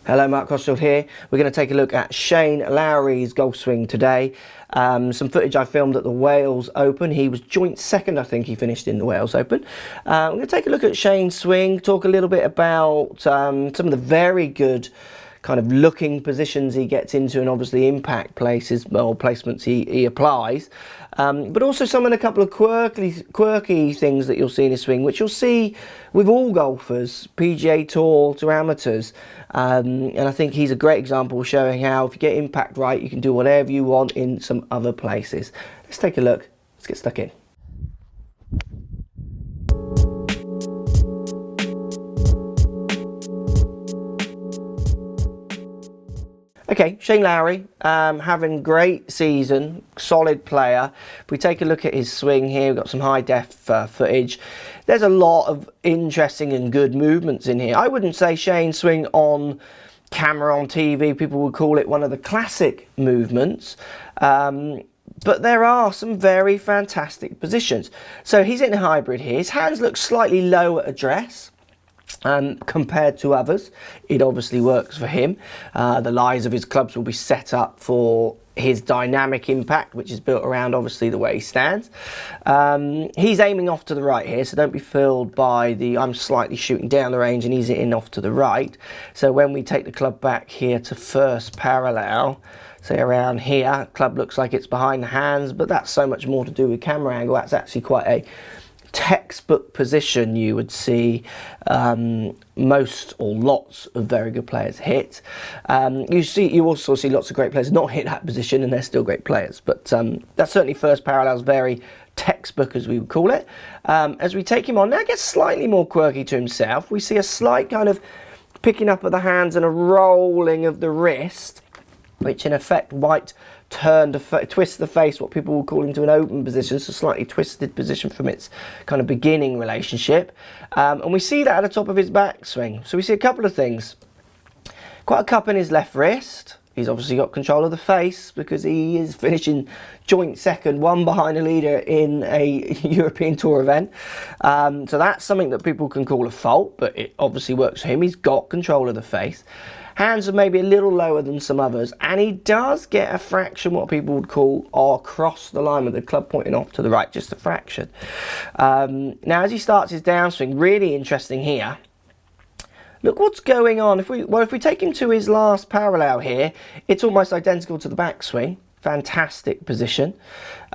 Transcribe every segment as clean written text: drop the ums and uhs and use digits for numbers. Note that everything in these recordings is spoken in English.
Hello, Mark Crossfield here. We're going to take a look at Shane Lowry's golf swing today. Some footage I filmed at the Wales Open. He was joint second, I think he finished in the Wales Open. We're going to take a look at Shane's swing, talk a little bit about some of the very good kind of looking positions he gets into, and obviously impact places or placements he applies, but also a couple of quirky things that you'll see in his swing, which you'll see with all golfers, PGA Tour to amateurs, and I think he's a great example showing how if you get impact right, you can do whatever you want in some other places. Let's take a look. Let's get stuck in. Okay, Shane Lowry, having a great season, solid player. If we take a look at his swing here, we've got some high def footage. There's a lot of interesting and good movements in here. I wouldn't say Shane's swing on camera, on TV, people would call it one of the classic movements. But there are some very fantastic positions. So he's in a hybrid here. His hands look slightly low at address. Compared to others, it obviously works for him. The lies of his clubs will be set up for his dynamic impact, which is built around obviously the way he stands. He's aiming off to the right here, so don't be fooled by the I'm slightly shooting down the range and he's hitting off to the right. So when we take the club back here to first parallel, say around here, club looks like it's behind the hands, but that's so much more to do with camera angle. That's actually quite a textbook position you would see most or lots of very good players hit. You also see lots of great players not hit that position, and they're still great players, but that's certainly first parallels, very textbook as we would call it. As we take him on now, gets slightly more quirky to himself. We see a slight kind of picking up of the hands and a rolling of the wrist, which in effect might twist the face, what people will call into an open position, so slightly twisted position from its kind of beginning relationship. And we see that at the top of his backswing. So we see a couple of things. Quite a cup in his left wrist. He's obviously got control of the face because he is finishing joint second, one behind a leader in a European Tour event. So that's something that people can call a fault, but it obviously works for him. He's got control of the face. Hands are maybe a little lower than some others, and he does get a fraction, what people would call, across the line with the club pointing off to the right, just a fraction. Now, as he starts his downswing, really interesting here. Look what's going on. If we take him to his last parallel here, it's almost identical to the backswing. Fantastic position,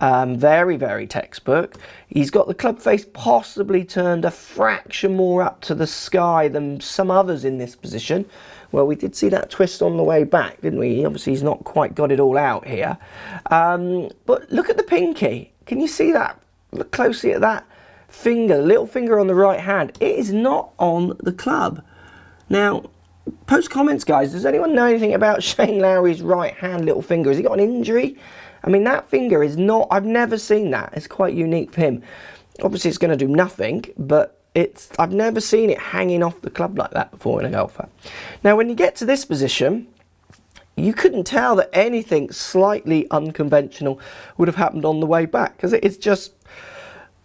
very, very textbook. He's got the club face possibly turned a fraction more up to the sky than some others in this position. Well, we did see that twist on the way back, didn't we? Obviously, he's not quite got it all out here. But look at the pinky. Can you see that? Look closely at that finger, little finger on the right hand. It is not on the club. Now, post comments, guys. Does anyone know anything about Shane Lowry's right hand little finger? Has he got an injury? I mean, that finger is not... I've never seen that. It's quite unique for him. Obviously, it's going to do nothing, but I've never seen it hanging off the club like that before in a golfer. Now, when you get to this position, you couldn't tell that anything slightly unconventional would have happened on the way back, because it's just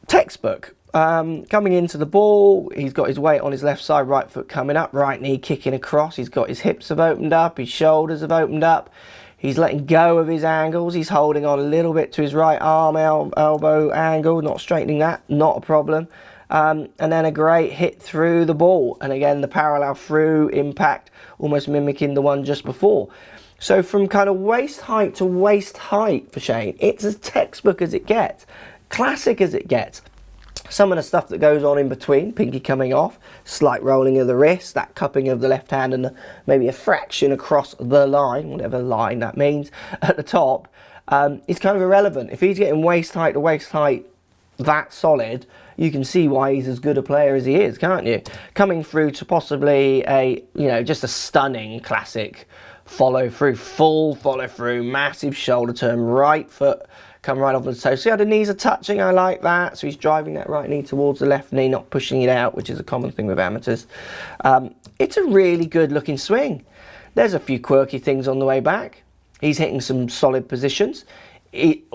textbook. Coming into the ball, he's got his weight on his left side, right foot coming up, right knee kicking across. He's got his hips have opened up, his shoulders have opened up. He's letting go of his angles. He's holding on a little bit to his right arm, elbow angle, not straightening that, not a problem. And then a great hit through the ball, and again the parallel through impact, almost mimicking the one just before. So from kind of waist height to waist height for Shane, it's as textbook as it gets, classic as it gets. Some of the stuff that goes on in between, pinky coming off, slight rolling of the wrist, that cupping of the left hand, and maybe a fraction across the line, whatever line that means, at the top, is kind of irrelevant. If he's getting waist height to waist height that solid, you can see why he's as good a player as he is, can't you? Coming through to possibly just a stunning classic follow through, full follow through, massive shoulder turn, right foot come right off the toe. See how the knees are touching? I like that. So he's driving that right knee towards the left knee, not pushing it out, which is a common thing with amateurs. It's a really good looking swing. There's a few quirky things on the way back. He's hitting some solid positions.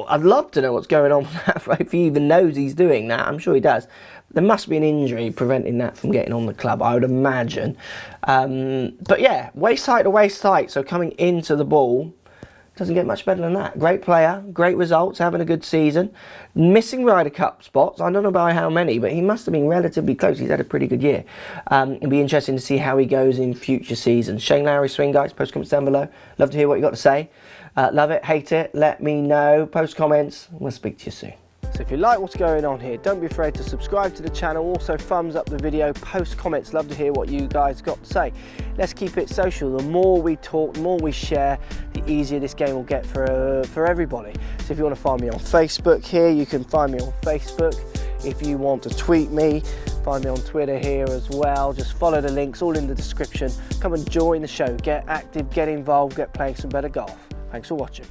I'd love to know what's going on with that, if he even knows he's doing that. I'm sure he does. There must be an injury preventing that from getting on the club, I would imagine. But yeah, waist height to waist height, so coming into the ball, doesn't get much better than that. Great player, great results, having a good season. Missing Ryder Cup spots, I don't know by how many, but he must have been relatively close. He's had a pretty good year. It'll be interesting to see how he goes in future seasons. Shane Lowry, Swing Guys, post comments down below. Love to hear what you got to say. Love it, hate it, let me know. Post comments, we'll speak to you soon. So if you like what's going on here, don't be afraid to subscribe to the channel. Also thumbs up the video, post comments. Love to hear what you guys got to say. Let's keep it social. The more we talk, the more we share, the easier this game will get for everybody. So if you want to find me on Facebook here, you can find me on Facebook. If you want to tweet me, find me on Twitter here as well. Just follow the links, all in the description. Come and join the show. Get active, get involved, get playing some better golf. Thanks for watching.